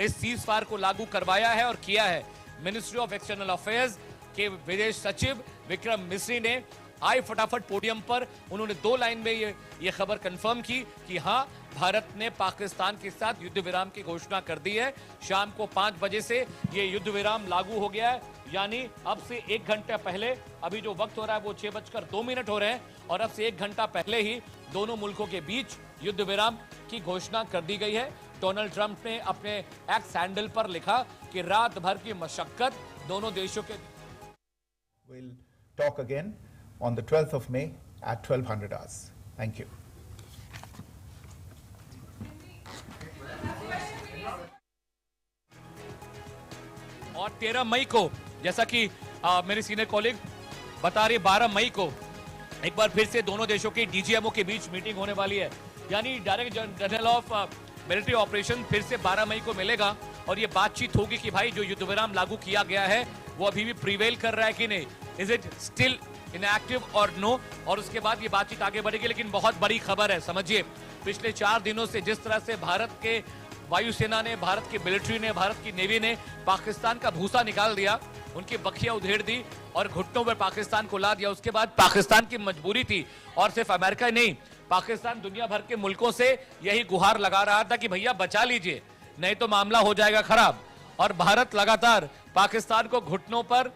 इस cease fire को लागू करवाया है और किया है। मिनिस्ट्री ऑफ एक्सटर्नल अफेयर्स के विदेश सचिव विक्रम मिस्री ने आए फटाफट पोडियम पर, उन्होंने 2 लाइन में ये खबर कंफर्म की कि हाँ, भारत ने पाकिस्तान के साथ युद्ध विराम की घोषणा कर दी है। शाम को 5 बजे से ये युद्ध विराम लागू हो गया है, यानी अब से 1 घंटा पहले, अभी जो वक्त हो रहा है वो 6:02 हो रहे हैं, और अब से 1 घंटा पहले ही दोनों मुल्कों के बीच युद्ध विराम की घोषणा कर दी गई है। डोनाल्ड ट्रंप ने अपने एक्स हैंडल पर लिखा कि रात भर की मशक्कत दोनों देशों के We'll talk again on the 12th of May at 1200 hours. Thank you. और 13 मई को, जैसा कि मेरे सीनियर कॉलीग बता रहे, 12 मई को एक बार फिर से दोनों देशों के डीजीएमओ के बीच मीटिंग होने वाली है, यानी director general of military operation फिर से 12 मई को मिलेगा और ये बातचीत होगी कि भाई जो युद्ध विराम लागू किया गया है वो अभी भी प्रिवेल कर रहा है कि नहीं, इज इट स्टिल इनएक्टिव और नो, और उसके बाद ये बातचीत आगे बढ़ेगी। लेकिन बहुत बड़ी खबर है, समझिए, पिछले 4 दिनों से जिस तरह से भारत के वायुसेना ने, भारत की मिलिट्री ने, भारत की नेवी ने पाकिस्तान का भूसा निकाल दिया, उनकी बखिया उधेड़ दी और घुटनों पर पाकिस्तान को ला दिया। उसके बाद पाकिस्तान की मजबूरी थी, और सिर्फ अमेरिका ही नहीं, पाकिस्तान दुनिया भर के मुल्कों से यही गुहार लगा रहा था कि भैया बचा लीजिए, नहीं तो मामला हो जाएगा खराब। और भारत लगातार पाकिस्तान को घुटनों पर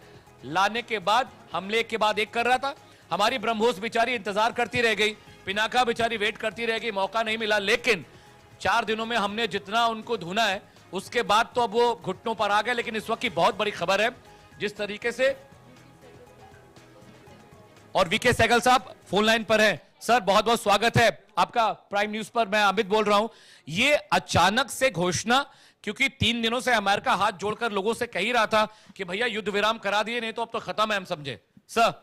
लाने के बाद, हमले के बाद एक कर रहा था। हमारी ब्रह्मोस बेचारी इंतजार करती रह गई, पिनाका बेचारी वेट करती रह गई, मौका नहीं मिला। लेकिन 4 दिनों में हमने जितना उनको धुना है, उसके बाद तो अब वो घुटनों पर आ गए। लेकिन इस वक्त की बहुत बड़ी खबर है, जिस तरीके से, और वीके सहगल साहब फोन लाइन पर हैं। सर, बहुत बहुत स्वागत है आपका प्राइम न्यूज पर। मैं अमित बोल रहा हूं। ये अचानक से घोषणा, क्योंकि 3 दिनों से अमेरिका हाथ जोड़कर लोगों से कह ही रहा था कि भैया युद्ध विराम करा दिए, नहीं तो अब तो खत्म है, हम समझे। सर,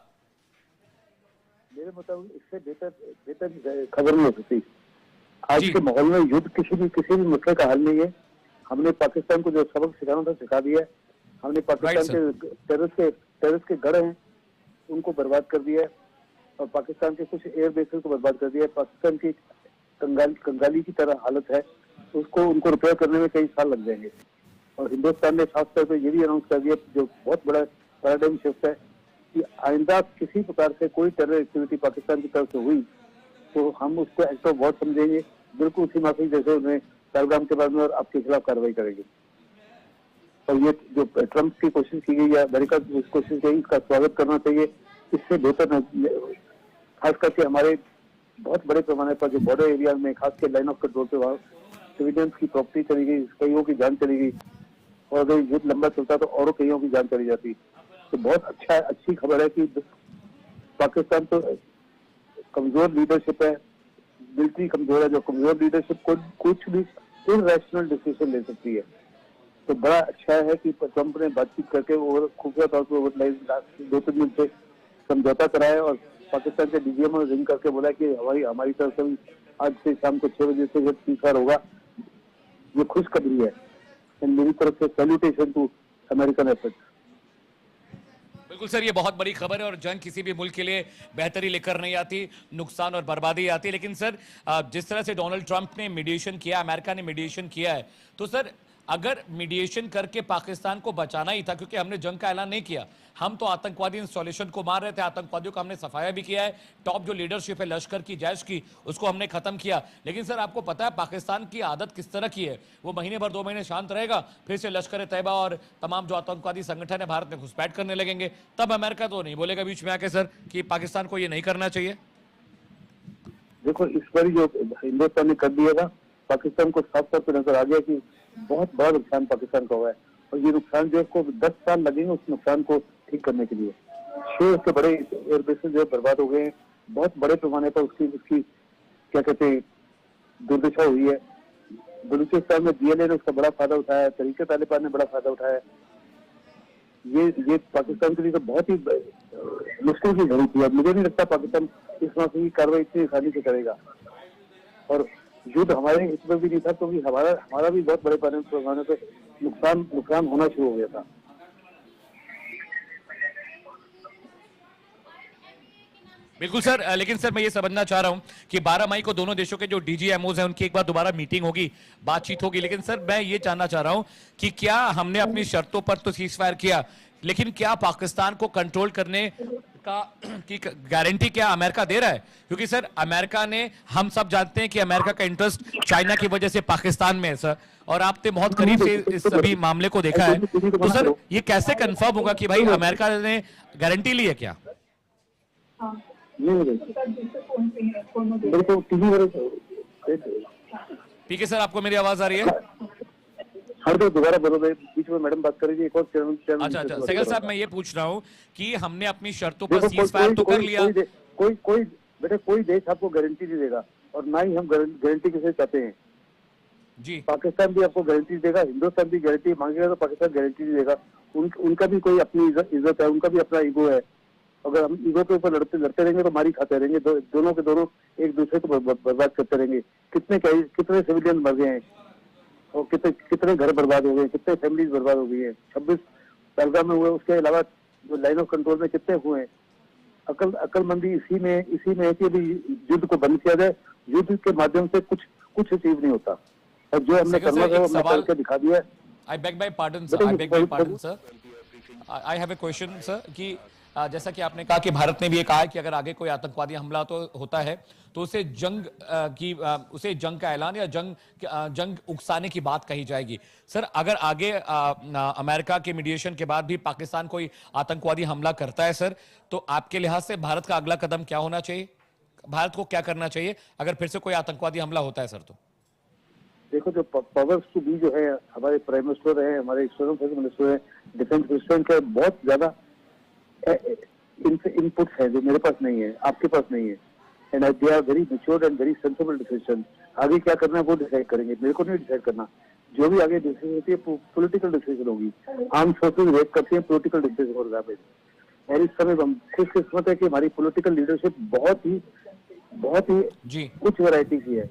मेरे मुताबिक इससे बेहतर खबर नहीं हो सकती। आज के माहौल में युद्ध किसी भी मसले का हल नहीं है। हमने पाकिस्तान को जो सबक सिखाना था सिखा दिया है। हमने पाकिस्तान के टेररिस्ट के गढ़ हैं उनको बर्बाद कर दिया है, और पाकिस्तान के कुछ एयर बेसेस को बर्बाद कर दिया है। पाकिस्तान की कंगाली की तरह हालत है, उनको रिपेयर करने में कई साल लग जाएंगे। और हिंदुस्तान ने खासतौर पर ये भी अनाउंस कर दिया, जो बहुत बड़ा पैराडाइम शिफ्ट है, कि आइंदा किसी प्रकार से कोई टेरर एक्टिविटी पाकिस्तान की तरफ से हुई तो हम उसको एक्ट ऑफ वॉर समझेंगे, बिल्कुल उसी माफी जैसे उन्हें पहलगाम के बाद में, और आपके खिलाफ कार्रवाई करेंगे। और ये जो ट्रंप की कोशिश की गई या अमेरिका की कोशिश की गई, इसका स्वागत करना चाहिए। इससे बेहतर खास करके हमारे बहुत बड़े पैमाने पर जो बॉर्डर एरिया में, खास के लाइन ऑफ कंट्रोल पे, वहाँ सिविलियंस की प्रॉपर्टी चली गई, कईयों की जान चली गई, और अगर युद्ध लंबा चलता तो और कईयों की जान चली जाती। तो बहुत अच्छी खबर है कि पाकिस्तान तो कमजोर लीडरशिप है, मिलिट्री कमजोर है। जो कमजोर लीडरशिप को कुछ भी इरैशनल डिसीजन ले सकती है। तो बड़ा अच्छा है कि ट्रंप ने बातचीत करके और खुफिया तौर पर 2-3 दिन से समझौता कराया, और पाकिस्तान के डीजीएमओ ने रिंग करके बोला कि हमारी तरफ से आज से शाम को 6 बजे से जब सीजफायर होगा। ये खुशखबरी है, मेरी तरफ से सैल्यूटेशन टू अमेरिकन एफर्ट्स। बिल्कुल सर, ये बहुत बड़ी खबर है, और जंग किसी भी मुल्क के लिए बेहतरी लेकर नहीं आती, नुकसान और बर्बादी आती है। लेकिन सर, जिस तरह से डोनाल्ड ट्रंप ने मीडिएशन किया, अमेरिका ने मीडिएशन किया है, तो सर अगर मीडिएशन करके पाकिस्तान को बचाना ही था, क्योंकि हमने जंग का ऐलान नहीं किया, हम तो आतंकवादी इंस्टॉलेशन को मार रहे थे, आतंकवादियों का हमने सफाया भी किया है, टॉप जो लीडरशिप है लश्कर की, जैश की, उसको हमने खत्म किया। लेकिन सर आपको पता है पाकिस्तान की आदत किस तरह की है, वो महीने भर 2 महीने शांत रहेगा, फिर से लश्कर तैयबा और तमाम जो आतंकवादी संगठन है भारत में घुसपैठ करने लगेंगे। तब अमेरिका तो नहीं बोलेगा बीच में आके सर कि पाकिस्तान को ये नहीं करना चाहिए। देखो, इस बार जो हिंदुस्तान ने कर दिया था, पाकिस्तान को साफ तौर पर नजर आ गया कि बहुत बड़ा नुकसान पाकिस्तान का हुआ है, और ये नुकसान जो है 10 साल लगेंगे उस नुकसान को ठीक करने के लिए। 6 से बड़े एयरबेसेस जो बर्बाद हो गए हैं, बहुत बड़े पैमाने पर उसकी क्या कहते हैं दुर्दशा हुई है। बलूचिस्तान में डीएलए ने उसका बड़ा फायदा उठाया, तरीके तालिबान ने बड़ा फायदा उठाया। ये पाकिस्तान के लिए तो बहुत ही मुश्किल की घड़ी थी। अब मुझे नहीं लगता पाकिस्तान इस माफी की कार्रवाई इतनी आसानी से करेगा, और युद्ध हमारे हित में भी नहीं था, क्योंकि हमारा भी बहुत बड़े पैमाने पे नुकसान होना शुरू हो गया था। बिल्कुल सर, लेकिन सर मैं ये समझना चाह रहा हूं कि 12 मई को दोनों देशों के जो डीजीएमओज हैं उनकी एक बार दोबारा मीटिंग होगी, बातचीत होगी, लेकिन सर मैं ये जानना चाह रहा हूं कि क्या हमने अपनी शर्तों पर तो सीज फायर किया, लेकिन क्या पाकिस्तान को कंट्रोल करने का की गारंटी क्या अमेरिका दे रहा है? क्योंकि सर अमेरिका ने, हम सब जानते हैं कि अमेरिका का इंटरेस्ट चाइना की वजह से पाकिस्तान में है सर, और आपने बहुत करीब से इस सभी मामले को देखा है, तो सर ये कैसे कंफर्म होगा कि भाई अमेरिका ने गारंटी ली है क्या? पीके सर, आपको मेरी आवाज आ रही है? हर दो दोबारा बोलो, बीच में मैडम बात करेगी, एक और चैनल। अच्छा, सहगल साहब मैं ये पूछ रहा हूँ कि हमने अपनी शर्तों पर सीज फायर तो कर लिया। कोई बेटा कोई देश आपको गारंटी नहीं देगा, और ना ही हम गारंटी किसे चाहते हैं जी। पाकिस्तान भी आपको गारंटी देगा, हिंदुस्तान भी गारंटी मांगेगा तो पाकिस्तान गारंटी नहीं देगा। उनका भी कोई अपनी इज्जत है, उनका भी अपना ईगो है। अगर हम ईगो के ऊपर लड़ते रहेंगे तो मारी खाते रहेंगे, दोनों के दोनों एक दूसरे को बर्बाद करते रहेंगे। कितने सिविलियन मर गए हैं, और कितने घर बर्बाद हो गए, कितने फैमिलीज बर्बाद हो गई है। 26 पहलगाम में हुए, उसके अलावा जो लाइन ऑफ कंट्रोल में कितने हुए हैं। अकलमंदी इसी में है कि अभी युद्ध को बंद किया जाए। युद्ध के माध्यम से कुछ अचीव नहीं होता, और जो हमने करना था वो हमने करके दिखा दिया। I beg my pardon sir. I have a question sir कि जैसा कि आपने कहा कि भारत ने भी ये कहा है कि अगर आगे कोई आतंकवादी हमला तो होता है तो उसे जंग का ऐलान या जंग उकसाने की बात कही जाएगी। सर अगर आगे अमेरिका के मीडिएशन के बाद भी पाकिस्तान कोई आतंकवादी हमला करता है सर, तो आपके लिहाज से भारत का अगला कदम क्या होना चाहिए? भारत को क्या करना चाहिए अगर फिर से कोई आतंकवादी हमला होता है सर? तो देखो, जो पावर्स टू बी जो है, हमारे प्राइम मिनिस्टर है, हमारे एक्सटर्नल अफेयर्स मिनिस्टर है, डिफेंस मिनिस्टर के बहुत ज्यादा इनपुट्स है जो मेरे पास नहीं है, आपके पास नहीं है। And they are very matured and very sensible decision. आगे क्या करना है वो डिसाइड करेंगे, मेरे को नहीं डिसाइड करना। जो भी आगे डिसीजन होती है पॉलिटिकल डिसीजन होगी। आर्म फोर्सेज वेट करती है, पॉलिटिकल डिसीजन हो रहा है। और इस समय हम किस्मत है कि हमारी पॉलिटिकल लीडरशिप बहुत ही उच्च वैरायटी की है।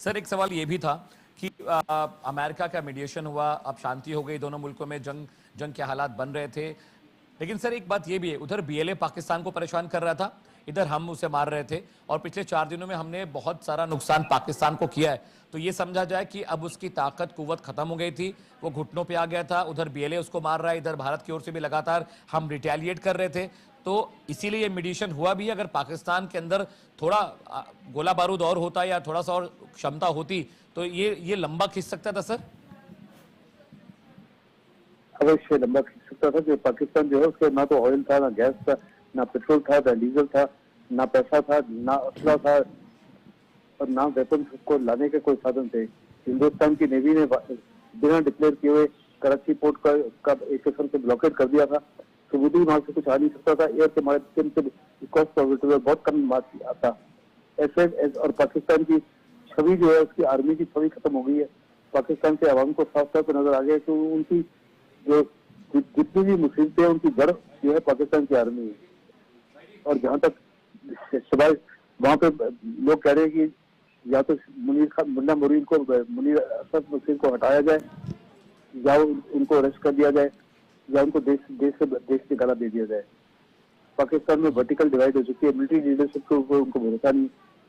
सर एक सवाल ये भी था कि अमेरिका का मीडिएशन हुआ, अब शांति हो गई, दोनों मुल्कों में जंग के हालात बन रहे थे, लेकिन सर एक बात ये भी है, उधर बीएलए पाकिस्तान को परेशान कर रहा था, इधर हम उसे मार रहे थे, और पिछले 4 दिनों में हमने बहुत सारा नुकसान पाकिस्तान को किया है। तो ये समझा जाए कि अब उसकी ताकत कुव्वत खत्म हो गई थी, वो घुटनों पे आ गया था, उधर बीएलए उसको मार रहा है, इधर भारत की ओर से भी लगातार हम रिटेलिएट कर रहे थे। तो इसीलिए ये मीडिएशन हुआ भी। अगर पाकिस्तान के अंदर थोड़ा गोला बारूद और होता या थोड़ा सा और क्षमता होती तो ये लंबा खींच सकता था सर? अवश्य लंबा खींच सकता था। जो पाकिस्तान जो है उसके ना तो ऑयल था, ना गैस था, ना पेट्रोल था, ना डीजल था, ना पैसा था, ना असला था, और ना वेपन को लाने के कोई साधन थे। हिंदुस्तान की नेवी ने बिना डिक्लेयर किए हुए कराची पोर्ट का एक किस्म से ब्लॉकेट कर दिया था। समुद्री मार्ग से कुछ आ नहीं सकता था, एयर के माध्यम से कॉस्ट प्रोफिटेबल बहुत कम मार्ग आता ऐसे। और पाकिस्तान की छवि जो है, उसकी आर्मी की छवि खत्म हो गई है। पाकिस्तान के आवाम को साफ साफ नजर आ गया कि उनकी जो जितनी भी मुसीबतें, उनकी जड़ जो है पाकिस्तान की आर्मी है। और जहाँ तक सवाल वहाँ पे लोग कह रहे हैं कि या तो मुनीर असद मुसीब को हटाया जाए, या उनको अरेस्ट कर दिया जाए, या उनको देश से गाला दे दिया जाए। पाकिस्तान में वर्टिकल डिवाइड हो चुकी है, मिलिट्री लीडरशिप के ऊपर उनको भरोसा नहीं।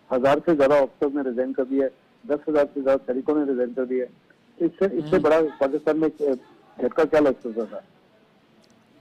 1000 से ज्यादा ऑफिसर्स ने रिजाइन कर दिया है, 10,000 से ज्यादा सैनिकों ने रिजाइन कर दिया है। इससे बड़ा पाकिस्तान में झटका क्या लग सकता था?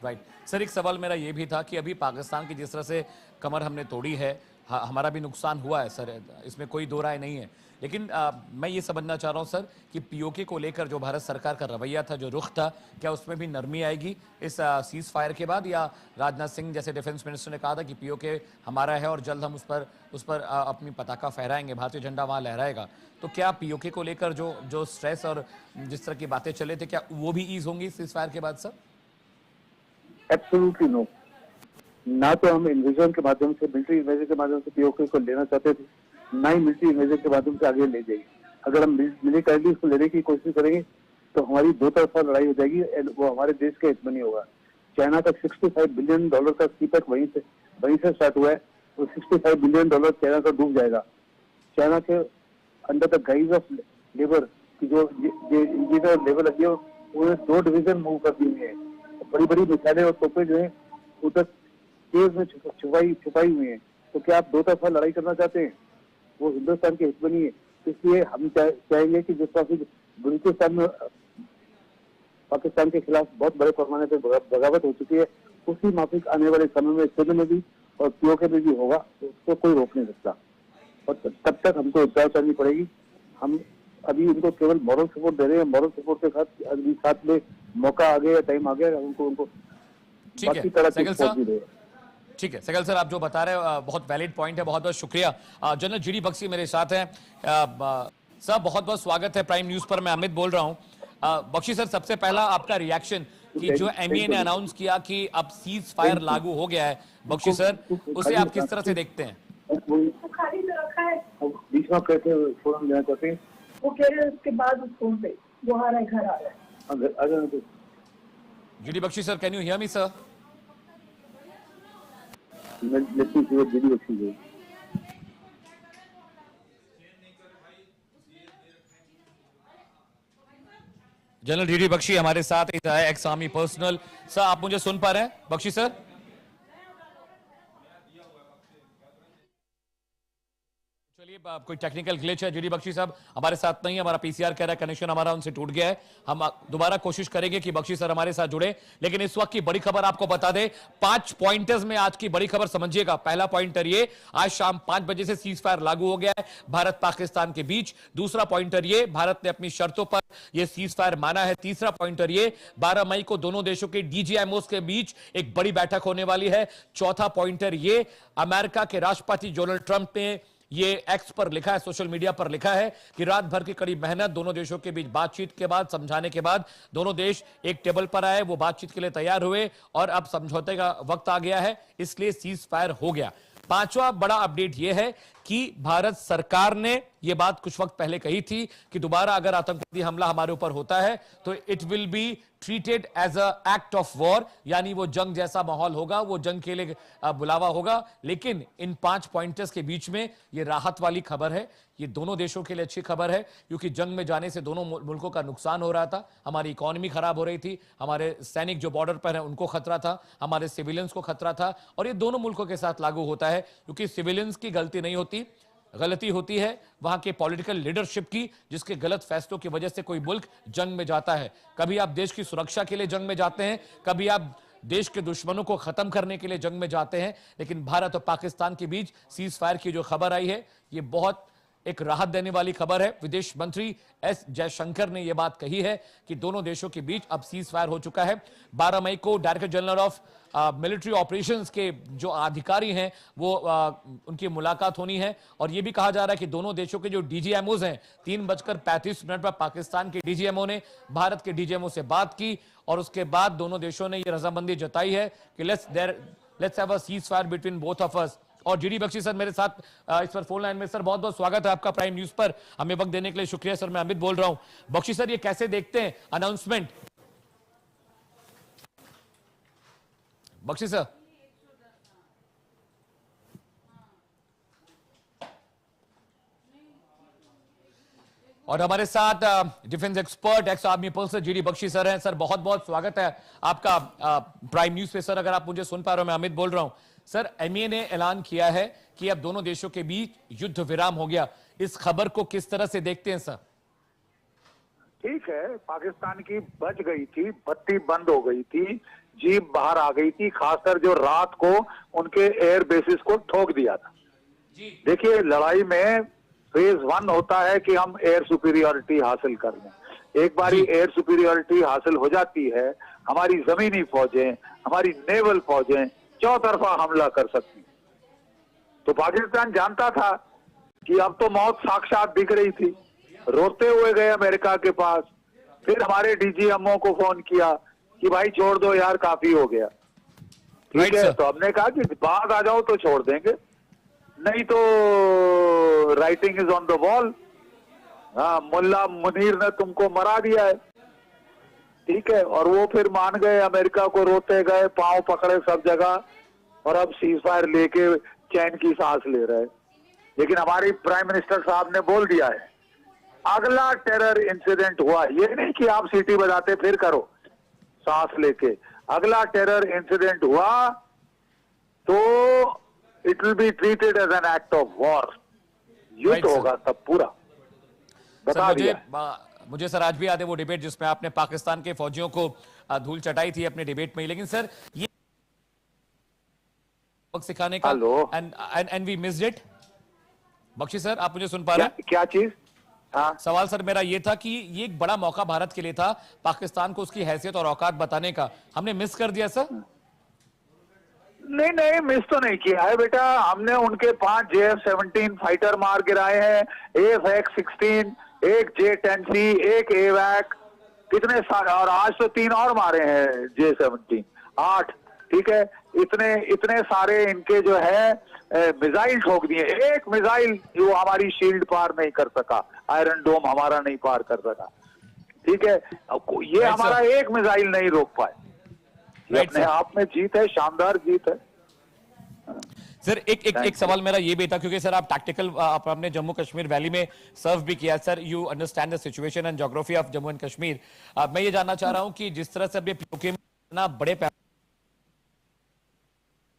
राइट सर, एक सवाल मेरा ये भी था कि अभी पाकिस्तान की जिस तरह से कमर हमने तोड़ी है, हमारा भी नुकसान हुआ है सर, इसमें कोई दो राय नहीं है, लेकिन मैं ये समझना चाह रहा हूँ सर कि पीओके को लेकर जो भारत सरकार का रवैया था, जो रुख था, क्या उसमें भी नरमी आएगी इस सीज फायर के बाद? या राजनाथ सिंह जैसे डिफेंस मिनिस्टर ने कहा था कि पीओके हमारा है और जल्द हम उस पर अपनी पताका फहराएंगे, भारतीय झंडा वहाँ लहराएगा, तो क्या पीओके को लेकर जो स्ट्रेस और जिस तरह की बातें चले थे, क्या वो भी ईज होंगी सीज फायर के बाद सर? Absolutely no. ना तो हम इन्वेजन के माध्यम से, मिलिट्री इन्वेजन के माध्यम से पीओके को लेना चाहते थे, ना ही मिलिट्री इन्वेजन के माध्यम से आगे ले जाएगी। अगर हम मिलिटरीली उसको लेने की कोशिश करेंगे तो हमारी दो तरफा लड़ाई हो जाएगी, वो हमारे देश के हित में नहीं होगा। चाइना का $65 बिलियन का सीपेक वहीं से स्टार्ट हुआ है, तो $65 बिलियन चाइना का डूब जाएगा। चाइना के under the guys of labour की जो इंजीनियर लेबर लगी है, उन्हें 2 डिवीजन मूव कर दी है। बड़ी बड़ी मिसाइलें और तोपें जो है उधर केव में छुपाई हुई है। तो क्या आप दो तरफा लड़ाई करना चाहते हैं? वो हिंदुस्तान के हित में नहीं है। इसलिए हम चाहेंगे कि जिस तरह से बलूचिस्तान में पाकिस्तान के खिलाफ बहुत बड़े पैमाने पर बगावत हो चुकी है, उसी माफिक आने वाले समय में सिंध में भी और पीओके में भी होगा, तो उसको कोई रोक नहीं सकता। और तब तक हमको इच्छा करनी पड़ेगी। हम अभी उनको केवल मॉरल सपोर्ट दे रहे हैं। मॉरल सपोर्ट के साथ अभी साथ में मौका आ गया, टाइम आ गया, उनको बाकी तरह की सपोर्ट भी दे। ठीक है सहगल सर, आप जो बता रहे हो बहुत वैलिड पॉइंट है, बहुत बहुत शुक्रिया। जनरल जीडी बख्शी मेरे साथ हैं। सर बहुत बहुत स्वागत है प्राइम न्यूज पर, मैं अमित बोल रहा हूँ। बख्शी सर, सबसे पहला आपका रिएक्शन कि जो एमईए ने अनाउंस किया कि अब सीज फायर लागू हो गया है, बख्शी सर उसे आप किस तरह से देखते हैं? बीच में कहते फोन लेना चाहते हैं, वो कह रहे हैं उसके बाद उस फोन पे वो आ रहा है, घर आ रहा है। GD Bakshi sir, can you hear me sir? GD Bakshi ji, general GD Bakshi हमारे साथ है, एक्स आर्मी पर्सनल। सर आप मुझे सुन पा रहे हैं बख्शी सर? चलिए कोई टेक्निकल ग्लिच है, जीडी बख्शी साहब हमारे साथ नहीं, हमारा पीसीआर कह रहा है कनेक्शन हमारा उनसे टूट गया है। हम दोबारा कोशिश करेंगे कि बख्शी सर हमारे साथ जुड़े। लेकिन इस वक्त की बड़ी खबर आपको बता दें, 5 पॉइंटर्स में आज की बड़ी खबर समझिएगा। पहला पॉइंटर ये, आज शाम 5 बजे से सीज फायर लागू हो गया है भारत पाकिस्तान के बीच। दूसरा पॉइंटर ये, भारत ने अपनी शर्तों पर यह सीज फायर माना है। तीसरा पॉइंटर ये, 12 मई को दोनों देशों के डीजीएमओस के बीच एक बड़ी बैठक होने वाली है। चौथा पॉइंटर ये, अमेरिका के राष्ट्रपति डोनाल्ड ट्रंप ने ये एक्स पर लिखा है, सोशल मीडिया पर लिखा है कि रात भर की कड़ी मेहनत, दोनों देशों के बीच बातचीत के बाद, समझाने के बाद दोनों देश एक टेबल पर आए, वो बातचीत के लिए तैयार हुए और अब समझौते का वक्त आ गया है, इसलिए सीज फायर हो गया। पांचवा बड़ा अपडेट यह है कि भारत सरकार ने यह बात कुछ वक्त पहले कही थी कि दोबारा अगर आतंकवादी हमला हमारे ऊपर होता है तो it will be treated as a act of war, यानी वो जंग जैसा माहौल होगा, वो जंग के लिए बुलावा होगा। लेकिन इन 5 पॉइंटर्स के बीच में ये राहत वाली खबर है, ये दोनों देशों के लिए अच्छी खबर है, क्योंकि जंग में जाने से दोनों मुल्कों का नुकसान हो रहा था। हमारी इकोनॉमी खराब हो रही थी, हमारे सैनिक जो बॉर्डर पर है उनको खतरा था, हमारे सिविलियंस को खतरा था, और ये दोनों मुल्कों के साथ लागू होता है, क्योंकि सिविलियंस की गलती नहीं होती, गलती होती है वहां के पॉलिटिकल लीडरशिप की, जिसके गलत फैसलों की वजह से कोई मुल्क जंग में जाता है। कभी आप देश की सुरक्षा के लिए जंग में जाते हैं, कभी आप देश के दुश्मनों को खत्म करने के लिए जंग में जाते हैं। लेकिन भारत और पाकिस्तान के बीच सीज फायर की जो खबर आई है, ये बहुत एक राहत देने वाली खबर है। विदेश मंत्री एस जयशंकर ने यह बात कही है कि दोनों देशों के बीच अब सीज फायर हो चुका है। 12 मई को director general of military operations के जो अधिकारी हैं वो उनकी मुलाकात होनी है, और यह भी कहा जा रहा है कि दोनों देशों के जो डीजीएमओज हैं, 3:35 पर पाकिस्तान के डीजीएमओ ने भारत के डीजीएमओ से बात की, और उसके बाद दोनों देशों ने यह रजामंदी जताई है कि let's have a cease fire between both of us. और जीडी बख्शी सर मेरे साथ इस पर फोन लाइन में। सर बहुत बहुत स्वागत है आपका प्राइम न्यूज पर, हमें वक्त देने के लिए शुक्रिया सर। मैं अमित बोल रहा हूं। बख्शी सर, ये कैसे देखते हैं अनाउंसमेंट? बख्शी सर। और हमारे साथ defence expert ex army person GD Bakshi sir हैं। सर बहुत बहुत स्वागत है आपका प्राइम न्यूज पे। सर अगर आप मुझे सुन पा रहे हो, मैं अमित बोल रहा हूं। सर एमईए ने ऐलान किया है कि अब दोनों देशों के बीच युद्ध विराम हो गया, इस खबर को किस तरह से देखते हैं सर? ठीक है, पाकिस्तान की बच गई थी, बत्ती बंद हो गई थी, जीप बाहर आ गई थी, खासकर जो रात को उनके एयर बेसिस को ठोक दिया था। देखिए, लड़ाई में फेज 1 होता है कि हम एयर सुपीरियरिटी हासिल कर लें। एक बारी एयर सुपीरियरिटी हासिल हो जाती है, हमारी जमीनी फौजें, हमारी नेवल फौजें चौतरफा हमला कर सकती। तो पाकिस्तान जानता था कि अब तो मौत साक्षात दिख रही थी, रोते हुए गए अमेरिका के पास, फिर हमारे डीजीएमओ को फोन किया कि भाई छोड़ दो यार, काफी हो गया। ठीक है, तो हमने कहा कि बाद आ जाओ तो छोड़ देंगे, नहीं तो writing is on the wall. हाँ, मुल्ला मुनीर ने तुमको मरा दिया है। ठीक है, और वो फिर मान गए, अमेरिका को रोते गए, पांव पकड़े सब जगह, और अब सीज फायर लेके चैन की सांस ले रहे। लेकिन हमारी प्राइम मिनिस्टर साहब ने बोल दिया है, अगला टेरर इंसिडेंट हुआ, ये नहीं कि आप सीटी बजाते फिर करो सांस लेके, अगला टेरर इंसिडेंट हुआ तो it will be treated as an act of war, युद्ध Right, sir. होगा तब पूरा। सर बता दिया। मुझे सर आज भी याद है वो डिबेट जिसमें आपने पाकिस्तान के फौजियों को धूल चटाई थी अपने डिबेट में, लेकिन सर ये सिखाने का hello. And we missed it. Bakshi sir, आप मुझे सुन पा रहे हैं? क्या चीज? हाँ, सवाल सर मेरा ये था कि ये एक बड़ा मौका भारत के लिए था पाकिस्तान को उसकी हैसियत और औकात बताने का, हमने मिस कर दिया सर। नहीं मिस तो नहीं किया है बेटा, हमने उनके 5 JF-17 फाइटर मार गिराए हैं, AF-16, एक J-10C, एक AWAC, कितने सारे, और आज तो 3 और मारे हैं J-17, 8, ठीक है। इतने सारे इनके जो है मिसाइल ठोक दिए, एक मिसाइल जो हमारी शील्ड पार नहीं कर सका, आयरन डोम हमारा नहीं पार कर सका, ठीक है। ये हमारा एक मिसाइल नहीं रोक पाए, ये अपने आप में जीत है, शानदार जीत है। सर एक सवाल मेरा ये भी था, क्योंकि सर आप टैक्टिकल आपने जम्मू कश्मीर वैली में सर्व भी किया sir, you understand the situation and geography of Jammu and Kashmir. मैं ये जानना चाह रहा हूं कि जिस तरह से अब ये पीओके में इतना बड़े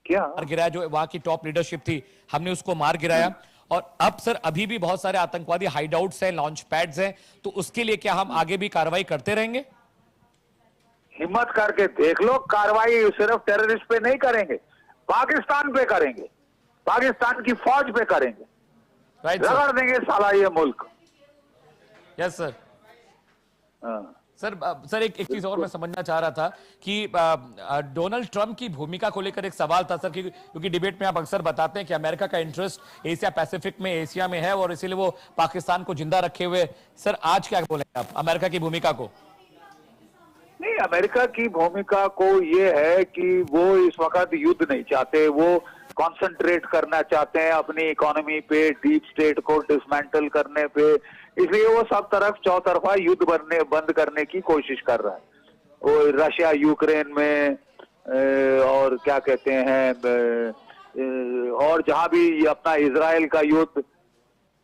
क्या मार गिराया, जो वहां की टॉप लीडरशिप थी, हमने उसको मार गिराया, और अब सर अभी भी बहुत सारे आतंकवादी हाइडआउट्स हैं, लॉन्च पैड्स हैं, तो उसके लिए क्या हम आगे भी कार्रवाई करते रहेंगे? हिम्मत करके देख लो, कार्रवाई सिर्फ टेररिस्ट पे नहीं करेंगे, पाकिस्तान पे करेंगे, पाकिस्तान की फौज पे करेंगे, राइट रगड़ देंगे साला ये मुल्क। Yes sir. हाँ। सर एक चीज और मैं समझना चाह रहा था कि डोनाल्ड ट्रंप की भूमिका को लेकर एक सवाल था सर, क्योंकि डिबेट में आप अक्सर बताते हैं कि अमेरिका का इंटरेस्ट एशिया पैसिफिक में, एशिया में है, और इसीलिए वो पाकिस्तान को जिंदा रखे हुए। सर आज क्या बोलेंगे आप अमेरिका की भूमिका को? नहीं, अमेरिका की भूमिका को ये है कि वो इस वक्त युद्ध नहीं चाहते, वो कंसंट्रेट करना चाहते हैं अपनी इकोनॉमी पे, डीप स्टेट को डिसमेंटल करने पे, इसलिए वो सब तरफ चौतरफा युद्ध बंद करने की कोशिश कर रहा है। वो रशिया यूक्रेन में और क्या कहते हैं, और जहां भी अपना इजराइल का युद्ध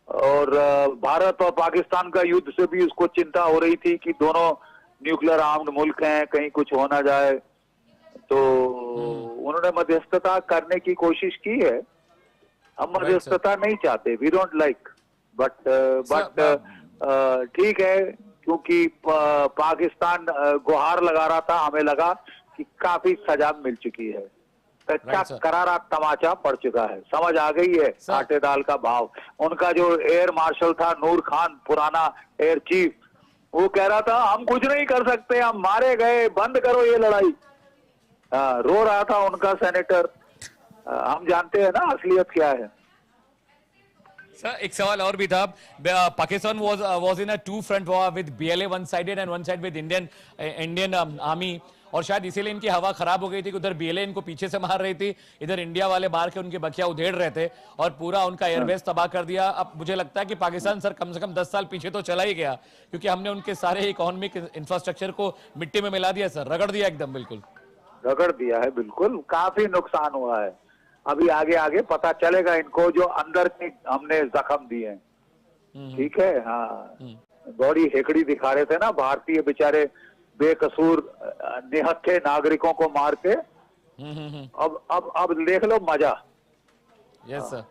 और भारत और पाकिस्तान का युद्ध से भी उसको चिंता हो रही थी कि दोनों न्यूक्लियर आर्म्ड मुल्क हैं, कहीं कुछ हो ना जाए, तो उन्होंने मध्यस्थता करने की कोशिश की है। हम मध्यस्थता नहीं चाहते, वी डोंट लाइक, बट ठीक है, क्योंकि पाकिस्तान गुहार लगा रहा था, हमें लगा कि काफी सजा मिल चुकी है, कच्चा करारा तमाचा पड़ चुका है, समझ आ गई है आटे दाल का भाव। उनका जो एयर मार्शल था नूर खान, पुराना एयर चीफ, वो कह रहा था हम कुछ नहीं कर सकते, हम मारे गए, बंद करो ये लड़ाई। रो रहा था उनका सेनेटर। हम जानते हैं ना असलियत क्या है। सर एक सवाल और भी था, Pakistan was in a two front war with BLA one sided and one side with Indian army, और शायद इसीलिए इनकी हवा खराब हो गई थी कि उधर BLA इनको पीछे से मार रही थी, इधर इंडिया वाले मार के उनके बखिया उधेड़ रहे थे और पूरा उनका एयरबेस तबाह कर दिया। अब मुझे लगता है कि पाकिस्तान सर कम से कम 10 साल पीछे तो चला ही गया, क्योंकि हमने उनके सारे इकोनॉमिक इंफ्रास्ट्रक्चर को मिट्टी में मिला दिया सर, रगड़ दिया एकदम, बिल्कुल रगड़ दिया है, बिल्कुल काफी नुकसान हुआ है। अभी आगे पता चलेगा इनको जो अंदर के हमने जख्म दिए हैं, ठीक है। हाँ, बड़ी हेकड़ी दिखा रहे थे ना भारतीय बेचारे, बेकसूर निहत्थे नागरिकों को मार के। अब देख लो मजा। Yes sir,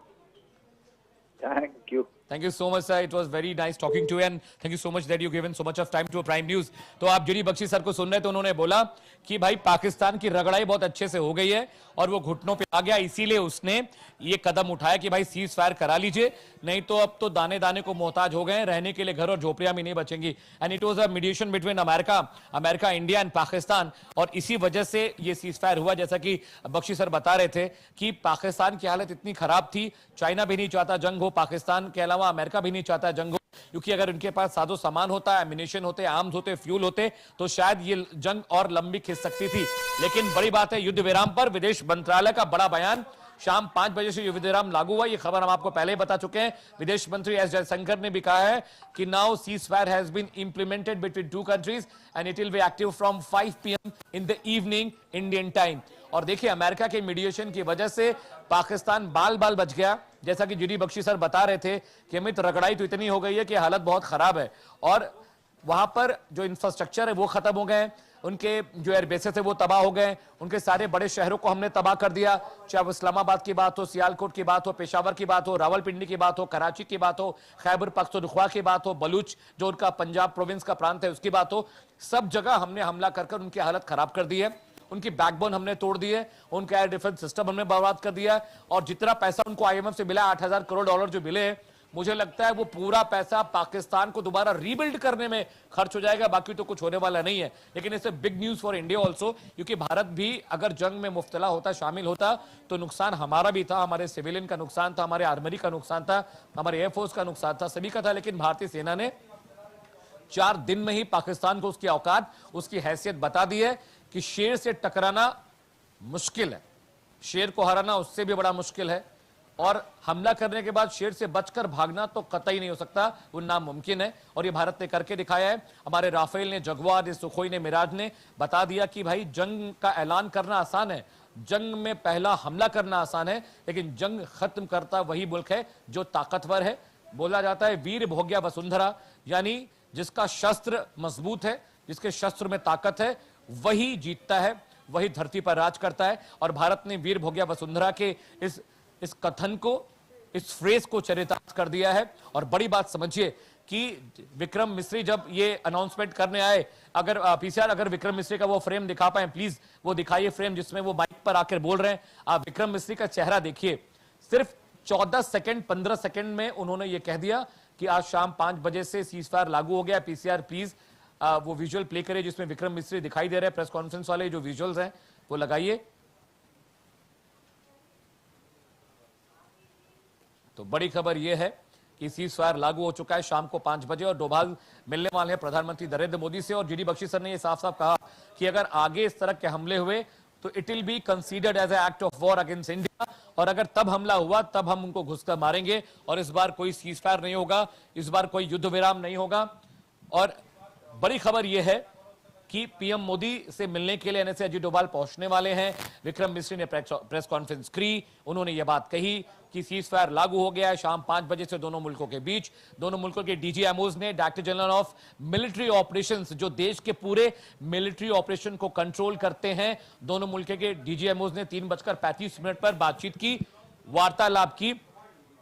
thank you. Thank you so much, sir. It was very nice talking to you, and thank you so much that you given so much of time to Prime News. तो आप जुरी Bakshi sir को सुन रहे थे, उन्होंने बोला कि भाई पाकिस्तान की रगड़ाई बहुत अच्छे से हो गई है और वो घुटनों पे आ गया, इसीलिए उसने ये कदम उठाया कि भाई सीज फायर करा लीजिए, नहीं तो अब तो दाने दाने को मोहताज हो गए, रहने के लिए घर और झोपड़ियां भी नहीं बचेंगी। And it was a mediation between America, India and Pakistan, और इसी वजह से ये सीज फायर हुआ। जैसा कि बख्शी सर बता रहे थे कि पाकिस्तान की हालत इतनी खराब थी, चाइना भी नहीं चाहता जंग हो, पाकिस्तान के अलावा अमेरिका भी नहीं चाहता जंग हो, क्योंकि अगर उनके पास साजो सामान होता, एमिनेशन होते, आर्म्स होते, फ्यूल होते, तो शायद ये जंग और लंबी खिंच सकती थी। लेकिन बड़ी बात है, युद्ध विराम पर विदेश मंत्रालय का बड़ा बयान, शाम 5 बजे से युद्ध विराम लागू हुआ, ये खबर हम आपको पहले ही बता चुके हैं। विदेश मंत्री एस जयशंकर ने भी कहा है कि now ceasefire has been implemented between two countries and it will be active from 5 PM in the evening Indian time. और देखिए, अमेरिका के मीडिएशन की वजह से पाकिस्तान बाल बच गया। जैसा कि जुरी बख्शी सर बता रहे थे कि अमित, रगड़ाई तो इतनी हो गई है कि हालत बहुत खराब है, और वहां पर जो इंफ्रास्ट्रक्चर है वो खत्म हो गए, उनके जो एयरबेसेस है वो तबाह हो गए, उनके सारे बड़े शहरों को हमने तबाह कर दिया, चाहे वो इस्लामाबाद की बात हो, सियालकोट की बात हो, पेशावर की बात हो, रावलपिंडी की बात हो, कराची की बात हो, खैबर पख्तूनख्वा की बात हो, बलूच जो उनका पंजाब प्रोविंस का प्रांत है उसकी बात हो, सब जगह हमने हमला कर उनकी हालत खराब कर दी है, उनकी बैकबोन हमने तोड़ दी है, उनका एयर डिफेंस सिस्टम हमने बर्बाद कर दिया है। और जितना पैसा उनको IMF से मिला, 8,000 करोड़ डॉलर जो मिले, मुझे लगता है वो पूरा पैसा पाकिस्तान को दोबारा रीबिल्ड करने में खर्च हो जाएगा, बाकी तो कुछ होने वाला नहीं है। लेकिन इससे big news for India also, क्योंकि भारत भी अगर जंग में मुफ्तला होता, शामिल होता, तो नुकसान हमारा भी था, हमारे सिविलियन का नुकसान था, हमारे आर्मरी का नुकसान था, हमारे एयरफोर्स का नुकसान था, सभी का था। लेकिन भारतीय सेना ने 4 दिन में ही पाकिस्तान को उसकी औकात, उसकी हैसियत बता दी है कि शेर से टकराना मुश्किल है, शेर को हराना उससे भी बड़ा मुश्किल है, और हमला करने के बाद शेर से बचकर भागना तो कतई नहीं हो सकता, वो नामुमकिन है। और ये भारत ने करके दिखाया है। हमारे राफेल ने, जगुआर ने, सुखोई ने, मिराज ने बता दिया कि भाई जंग का ऐलान करना आसान है, जंग में पहला हमला करना आसान है, लेकिन जंग खत्म करता वही मुल्क है जो ताकतवर है। बोला जाता है वीर भोग्या वसुंधरा, यानी जिसका शस्त्र मजबूत है, जिसके शस्त्र में ताकत है, वही जीतता है, वही धरती पर राज करता है। और भारत ने वीर भोग्या वसुंधरा के इस कथन को, इस फ्रेज को चरितार्थ कर दिया है। और बड़ी बात समझिए कि विक्रम मिस्री जब ये अनाउंसमेंट करने आए, अगर पीसीआर अगर विक्रम मिस्री का वो फ्रेम दिखा पाए प्लीज, वो दिखाइए फ्रेम जिसमें वो माइक पर आकर बोल रहे हैं। आप विक्रम मिस्री का चेहरा देखिए, सिर्फ 14 सेकंड 15 सेकंड में उन्होंने ये कह दिया कि आज शाम 5 बजे से सीजफायर लागू हो गया। पीसीआर प्लीज वो विजुअल प्ले करे जिसमें विक्रम मिस्री दिखाई दे रहे हैं, प्रेस कॉन्फ्रेंस वाले जो विजुअल्स हैं वो लगाइए। तो बड़ी खबर यह है कि सीजफायर लागू हो चुका है शाम को 5 बजे, और डोभाल मिलने वाले हैं प्रधानमंत्री नरेंद्र मोदी से। और जीडी बख्शी सर ने यह साफ साफ कहा कि अगर आगे इस तरह के हमले हुए तो it will be considered as a act of war against India, और अगर तब हमला हुआ तब हम उनको घुसकर मारेंगे। और इस बार कोई सीजफायर नहीं होगा, इस बार कोई युद्ध विराम नहीं होगा। और बड़ी खबर यह है कि पीएम मोदी से मिलने के लिए एनएसए अजीत डोभाल पहुंचने वाले हैं। विक्रम मिस्री ने प्रेस कॉन्फ्रेंस की, उन्होंने यह बात कही कि सीजफायर लागू हो गया है शाम 5 बजे से दोनों मुल्कों के बीच। दोनों मुल्कों के DGMOs ने, director general of military operations, जो देश के पूरे मिलिट्री ऑपरेशन को कंट्रोल करते हैं, दोनों मुल्कों के DGMOs ने 3:35 पर बातचीत की, वार्तालाप की,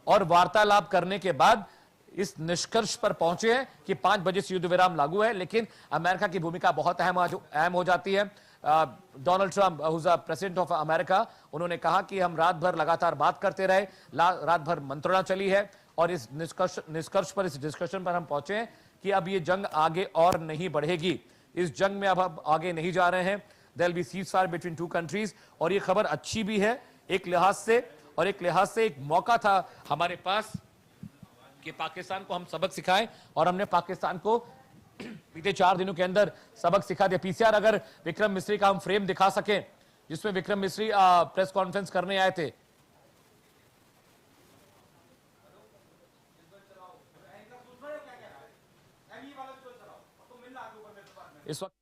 और वार्तालाप करने के बाद इस निष्कर्ष पर पहुंचे हैं कि 5 बजे से युद्ध विराम लागू है। लेकिन अमेरिका की भूमिका बहुत अहम हो जाती है। Donald Trump, president of America, उन्होंने कहा कि हम रात भर लगातार बात करते रहे, रात भर मंत्रणा चली है, और इस निष्कर्ष पर, इस डिस्कशन पर हम पहुंचे हैं कि अब ये जंग आगे और नहीं बढ़ेगी। इस जंग में अब आगे नहीं जा रहे हैं। There will be ceasefire between 2 countries. और ये खबर अच्छी भी है एक लिहाज से, और एक लिहाज से एक मौका था हमारे पास कि पाकिस्तान को हम सबक सिखाएं, और हमने पाकिस्तान को बीते 4 दिनों के अंदर सबक सिखा दिया। पीसीआर अगर विक्रम मिस्री का हम फ्रेम दिखा सकें जिसमें विक्रम मिस्री प्रेस कॉन्फ्रेंस करने आए थे। इस वक्त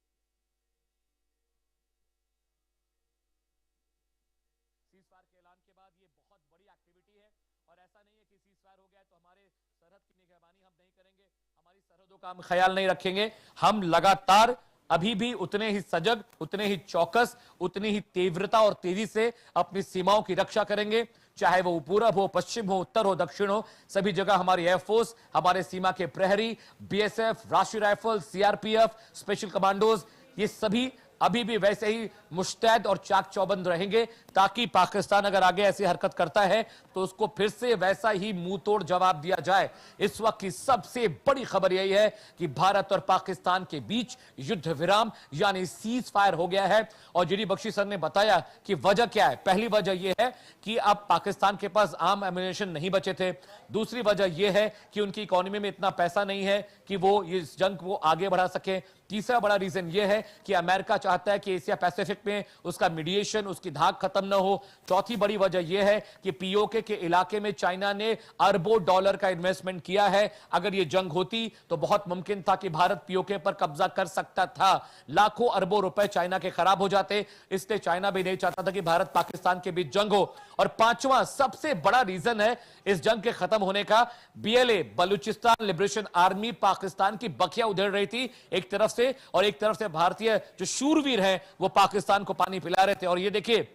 सीजफायर के ऐलान के बाद ये बहुत बड़ी एक्टिविटी है, और ऐसा नहीं है कि सीजफायर हो गया तो हमारे सरहद की निगरानी हम नहीं करेंगे, हमारी सरहदों का हम ख्याल नहीं रखेंगे। हम लगातार अभी भी उतने ही सजग, उतने ही चौकस, उतनी ही तीव्रता और तेजी से अपनी सीमाओं की रक्षा करेंगे, चाहे वो पूरब हो, पश्चिम हो, उत्तर हो, दक्षिण हो। सभी जगह हमारी एयरफोर्स, हमारे सीमा के प्रहरी, BSF, राष्ट्रीय राइफल, CRPF, स्पेशल कमांडोज, ये सभी अभी भी वैसे ही मुस्तैद और चाक चौबंद रहेंगे, ताकि पाकिस्तान अगर आगे ऐसी हरकत करता है तो उसको फिर से वैसा ही मुंह तोड़ जवाब दिया जाए। इस वक्त की सबसे बड़ी खबर यही है कि भारत और पाकिस्तान के बीच युद्ध विराम यानी सीज फायर हो गया है। और जीडी बख्शी सर ने बताया कि वजह क्या है। पहली वजह यह है कि अब पाकिस्तान के पास आर्म एम्युनिशन नहीं बचे थे। दूसरी वजह यह है कि उनकी इकोनॉमी में इतना पैसा नहीं है कि वो इस जंग को आगे बढ़ा सके। तीसरा बड़ा रीजन यह है कि अमेरिका चाहता है कि एशिया पैसिफिक में उसका मीडिएशन, उसकी धाक खत्म ना हो। चौथी बड़ी वजह यह है कि पीओके के इलाके में चाइना ने अरबों डॉलर का इन्वेस्टमेंट किया है। अगर यह जंग होती तो बहुत मुमकिन था कि भारत पीओके पर कब्जा कर सकता था। लाखों अरबों रुपए चाइना के खराब हो जाते, इसलिए चाइना भी नहीं चाहता था कि भारत पाकिस्तान के बीच जंग हो। और पांचवां सबसे बड़ा रीजन है इस जंग के खत्म होने का, BLA Balochistan liberation army Pakistan की बखिया उधेड़ रही थी एक तरफ से, और एक तरफ से भारतीय जो शूरवीर हैं वो पाकिस्तान को पानी पिला रहे थे। और ये देखिए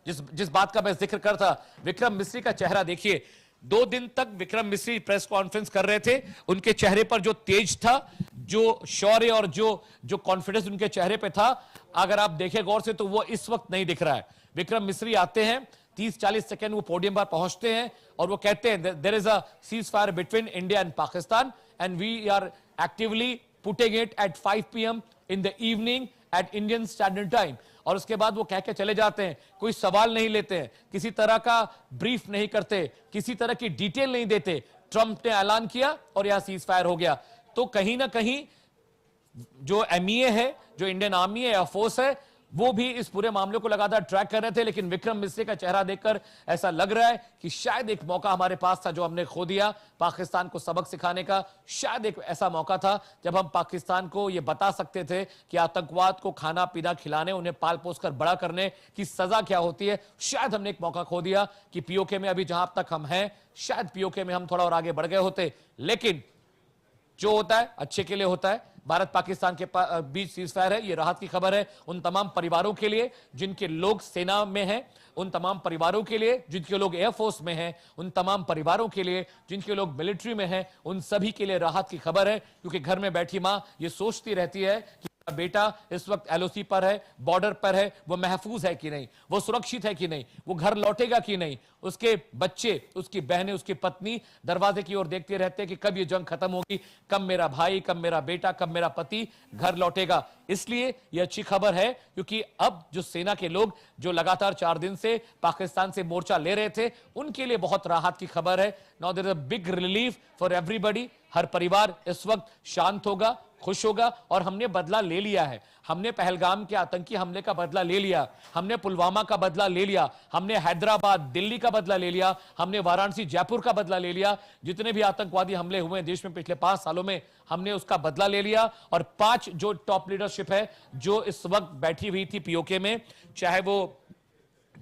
जिस बात का मैं जिक्र करता, विक्रम मिस्री का चेहरा देखिए। 2 दिन तक विक्रम मिस्री प्रेस कॉन्फ्रेंस कर रहे थे, उनके चेहरे पर जो तेज था, जो शौर्य और जो कॉन्फिडेंस उनके चेहरे पे था, अगर आप देखें गौर से तो वो इस वक्त नहीं दिख रहा है। विक्रम मिस्री आते हैं, 30-40 सेकंड वो पोडियम पर पहुंचते हैं और वो कहते हैं there is a cease fire between India and Pakistan and we are actively putting it at 5 PM in the evening at Indian standard time. और उसके बाद वो कह के चले जाते हैं, कोई सवाल नहीं लेते हैं, किसी तरह का ब्रीफ नहीं करते, किसी तरह की डिटेल नहीं देते। ट्रंप ने ऐलान किया और यहां सीज फायर हो गया। तो कहीं ना कहीं जो एमईए है, जो इंडियन आर्मी है, एयरफोर्स है, वो भी इस पूरे मामले को लगातार ट्रैक कर रहे थे। लेकिन विक्रम मिस्री का चेहरा देखकर ऐसा लग रहा है कि शायद एक मौका हमारे पास था जो हमने खो दिया, पाकिस्तान को सबक सिखाने का। शायद एक ऐसा मौका था जब हम पाकिस्तान को यह बता सकते थे कि आतंकवाद को खाना पीना खिलाने, उन्हें पाल पोस कर बड़ा करने की सजा क्या होती है। शायद हमने एक मौका खो दिया कि पीओके में अभी जहां तक हम हैं, शायद पीओके में हम थोड़ा और आगे बढ़ गए होते। लेकिन जो होता है अच्छे के लिए होता है। भारत पाकिस्तान के बीच सीज फायर है, ये राहत की खबर है उन तमाम परिवारों के लिए जिनके लोग सेना में हैं, उन तमाम परिवारों के लिए जिनके लोग एयरफोर्स में हैं, उन तमाम परिवारों के लिए जिनके लोग मिलिट्री में हैं, उन सभी के लिए राहत की खबर है। क्योंकि घर में बैठी मां ये सोचती रहती है कि बेटा इस वक्त एलओसी पर है, बॉर्डर पर है, वो महफूज है कि नहीं, वो सुरक्षित है कि नहीं, वो घर लौटेगा कि नहीं। उसके बच्चे, उसकी बहनें, उसकी पत्नी दरवाजे की ओर देखते रहते हैं कि कब ये जंग खत्म होगी, कब मेरा भाई, कब मेरा बेटा, कब मेरा पति घर लौटेगा। इसलिए ये अच्छी खबर है क्योंकि अब जो सेना के लोग जो लगातार 4 दिन से पाकिस्तान से मोर्चा ले रहे थे, उनके लिए बहुत राहत की खबर है। Now there is a big relief for everybody. हर परिवार इस वक्त शांत होगा, खुश होगा। और हमने बदला ले लिया है, हमने पहलगाम के आतंकी हमले का बदला ले लिया, हमने पुलवामा का बदला ले लिया, हमने हैदराबाद दिल्ली का बदला ले लिया, हमने वाराणसी जयपुर का बदला ले लिया। जितने भी आतंकवादी हमले हुए देश में पिछले 5 सालों में, हमने उसका बदला ले लिया। और 5 जो टॉप लीडरशिप है जो इस वक्त बैठी हुई थी पीओके में, चाहे वो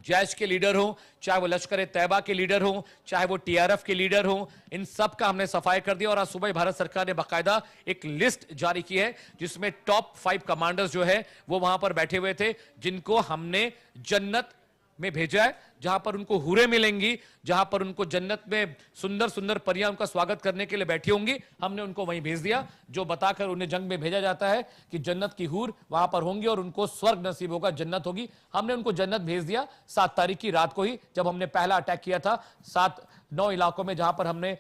जैश के लीडर हो, चाहे वो लश्कर ए तैयबा के लीडर हो, चाहे वो टीआरएफ के लीडर हो, इन सब का हमने सफाई कर दिया। और आज सुबह भारत सरकार ने बाकायदा एक लिस्ट जारी की है जिसमें टॉप 5 कमांडर्स जो है वो वहां पर बैठे हुए थे, जिनको हमने जन्नत में भेजा है, जहां पर उनको हुरे मिलेंगी, जहां पर उनको जन्नत में सुंदर सुंदर परियां उनका स्वागत करने के लिए बैठी होंगी। हमने उनको वहीं भेज दिया, जो बताकर उन्हें जंग में भेजा जाता है कि जन्नत की हूर वहां पर होंगी और उनको स्वर्ग नसीब होगा, जन्नत होगी। हमने उनको जन्नत भेज दिया 7 तारीख की रात को ही, जब हमने पहला अटैक किया था 7-9 इलाकों में, जहां पर हमने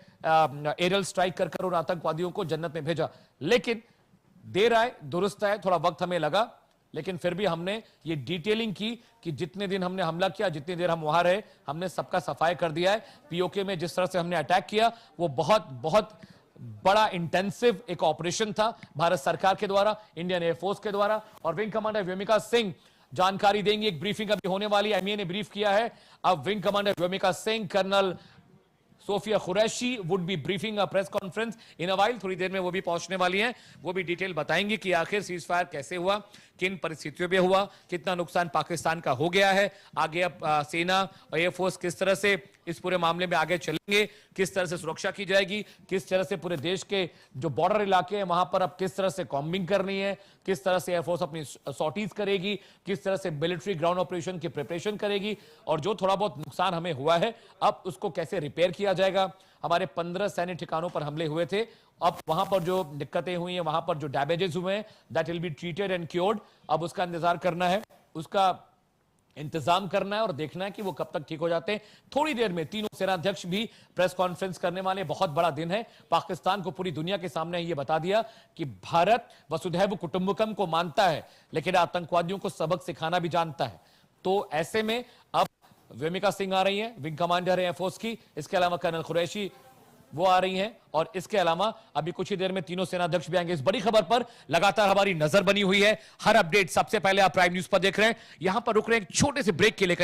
एरियल स्ट्राइक कर उन आतंकवादियों को जन्नत में भेजा। लेकिन देर आए दुरुस्त आए, थोड़ा वक्त हमें लगा, लेकिन फिर भी हमने ये डिटेलिंग की कि जितने दिन हमने हमला किया, जितनी देर हम वहां रहे, हमने सबका सफाई कर दिया है। पीओके में जिस तरह से हमने अटैक किया वो बहुत बहुत बड़ा इंटेंसिव एक ऑपरेशन था भारत सरकार के द्वारा, इंडियन एयरफोर्स के द्वारा। और विंग कमांडर व्योमिका सिंह जानकारी देंगी, एक ब्रीफिंग अभी होने वाली है, एमईए ने ब्रीफ किया है। अब wing commander Vyomika Singh, colonel Sophia Qureshi would be briefing a press conference in a while. थोड़ी देर में वो भी पहुंचने वाली हैं, वो भी डिटेल बताएंगी कि आखिर सीज फायर कैसे हुआ, किन परिस्थितियों में हुआ, कितना नुकसान पाकिस्तान का हो गया है, आगे अब सेना और एयरफोर्स किस तरह से इस पूरे मामले में आगे चलेंगे, किस तरह से सुरक्षा की जाएगी, किस तरह से पूरे देश के जो बॉर्डर इलाके हैं वहां पर अब किस तरह से कॉम्बिंग करनी है, किस तरह से एयरफोर्स अपनी सॉर्टीज करेगी, किस तरह से मिलिट्री ग्राउंड ऑपरेशन की प्रिपरेशन करेगी, और जो थोड़ा बहुत नुकसान हमें हुआ है अब उसको कैसे रिपेयर किया जाएगा। हमारे 15 सैन्य ठिकानों पर हमले हुए थे, अब वहां पर जो दिक्कतें हुई हैं, वहां पर जो डैमेजेस हुए हैं, that will be treated and cured. अब उसका इंतजार करना है, उसका इंतजाम करना है और देखना है कि वो कब तक ठीक हो जाते हैं। थोड़ी देर में तीनों सेनाध्यक्ष भी प्रेस कॉन्फ्रेंस करने वाले, बहुत बड़ा दिन है। पाकिस्तान को पूरी दुनिया के सामने ये बता दिया कि भारत वसुधैव कुटुंबकम को मानता है, लेकिन आतंकवादियों को सबक सिखाना भी जानता है। तो ऐसे में अब व्योमिका सिंह आ रही हैं, विंग कमांडर है एयरफोर्स की, इसके अलावा कर्नल कुरैशी वो आ रही हैं और इसके अलावा अभी कुछ ही देर में तीनों सेनाध्यक्ष भी आएंगे। इस बड़ी खबर पर लगातार हमारी नजर बनी हुई है। हर अपडेट सबसे पहले आप प्राइम न्यूज पर देख रहे हैं। यहां पर रुक रहे हैं एक छोटे से ब्रेक के लिए।